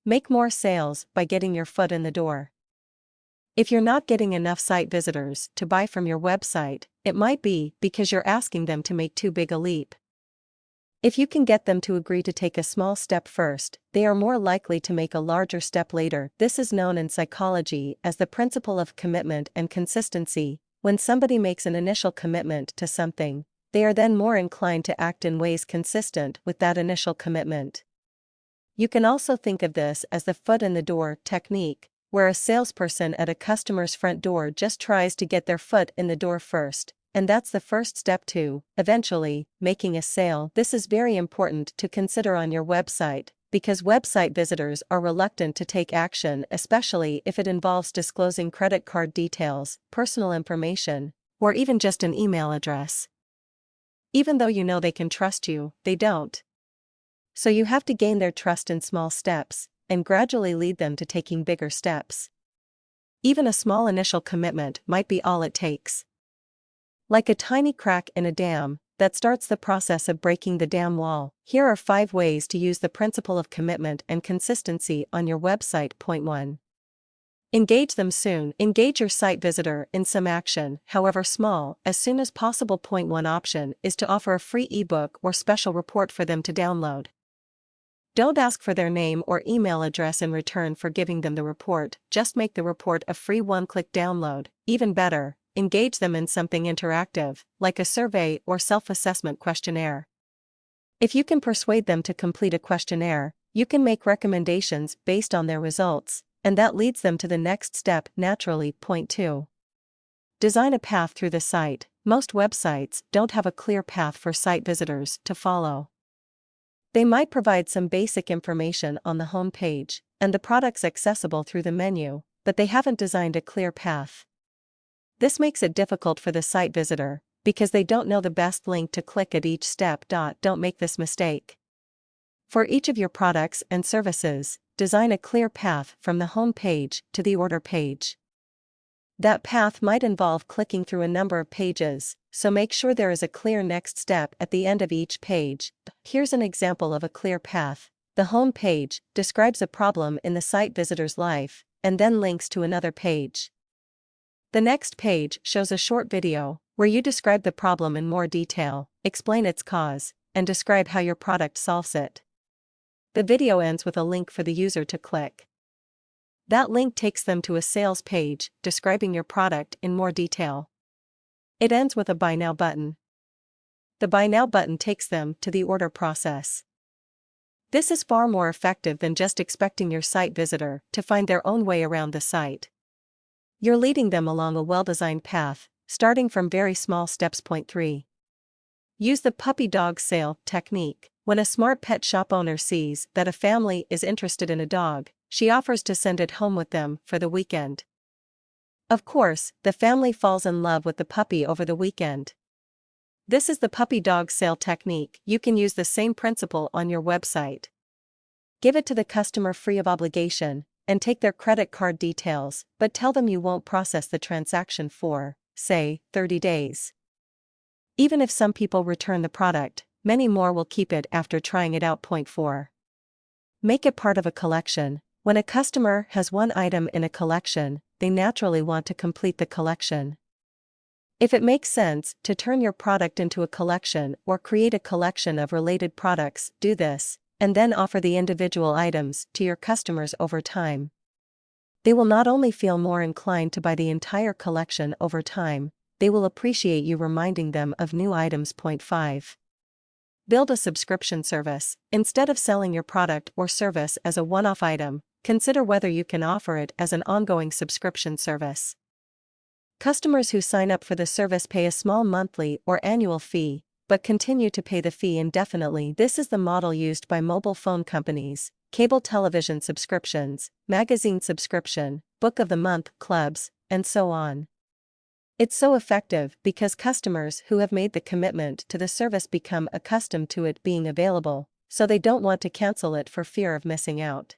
Make more sales by getting your foot in the door. If you're not getting enough site visitors to buy from your website, it might be because you're asking them to make too big a leap. If you can get them to agree to take a small step first, they are more likely to make a larger step later. This is known in psychology as the principle of commitment and consistency. When somebody makes an initial commitment to something, they are then more inclined to act in ways consistent with that initial commitment. You can also think of this as the foot in the door technique, where a salesperson at a customer's front door just tries to get their foot in the door first. And that's the first step to, eventually, making a sale. This is very important to consider on your website, because website visitors are reluctant to take action, especially if it involves disclosing credit card details, personal information, or even just an email address. Even though you know they can trust you, they don't. So you have to gain their trust in small steps, and gradually lead them to taking bigger steps. Even a small initial commitment might be all it takes. Like a tiny crack in a dam, that starts the process of breaking the dam wall. Here are 5 ways to use the principle of commitment and consistency on your website. Point 1. Engage them soon. Engage your site visitor in some action, however small, as soon as possible. Point 1 option is to offer a free ebook or special report for them to download. Don't ask for their name or email address in return for giving them the report, just make the report a free one-click download. Even better, engage them in something interactive, like a survey or self-assessment questionnaire. If you can persuade them to complete a questionnaire, you can make recommendations based on their results, and that leads them to the next step naturally. Point 2. Design a path through the site. Most websites don't have a clear path for site visitors to follow. They might provide some basic information on the home page, and the products accessible through the menu, but they haven't designed a clear path. This makes it difficult for the site visitor, because they don't know the best link to click at each step. Don't make this mistake. For each of your products and services, design a clear path from the home page to the order page. That path might involve clicking through a number of pages, so make sure there is a clear next step at the end of each page. Here's an example of a clear path. The home page describes a problem in the site visitor's life, and then links to another page. The next page shows a short video, where you describe the problem in more detail, explain its cause, and describe how your product solves it. The video ends with a link for the user to click. That link takes them to a sales page, describing your product in more detail. It ends with a Buy Now button. The Buy Now button takes them to the order process. This is far more effective than just expecting your site visitor to find their own way around the site. You're leading them along a well-designed path, starting from very small steps. Point 3. Use the puppy dog sale technique. When a smart pet shop owner sees that a family is interested in a dog, she offers to send it home with them for the weekend. Of course, the family falls in love with the puppy over the weekend. This is the puppy dog sale technique. You can use the same principle on your website. Give it to the customer free of obligation, and take their credit card details, but tell them you won't process the transaction for, say, 30 days. Even if some people return the product, many more will keep it after trying it out. Point 4. Make it part of a collection. When a customer has one item in a collection, they naturally want to complete the collection. If it makes sense to turn your product into a collection or create a collection of related products, do this, and then offer the individual items to your customers over time. They will not only feel more inclined to buy the entire collection over time, they will appreciate you reminding them of new items. Point 5. Build a subscription service. Instead of selling your product or service as a one-off item, consider whether you can offer it as an ongoing subscription service. Customers who sign up for the service pay a small monthly or annual fee, but continue to pay the fee indefinitely. This is the model used by mobile phone companies, cable television subscriptions, magazine subscription, book of the month clubs, and so on. It's so effective because customers who have made the commitment to the service become accustomed to it being available, so they don't want to cancel it for fear of missing out.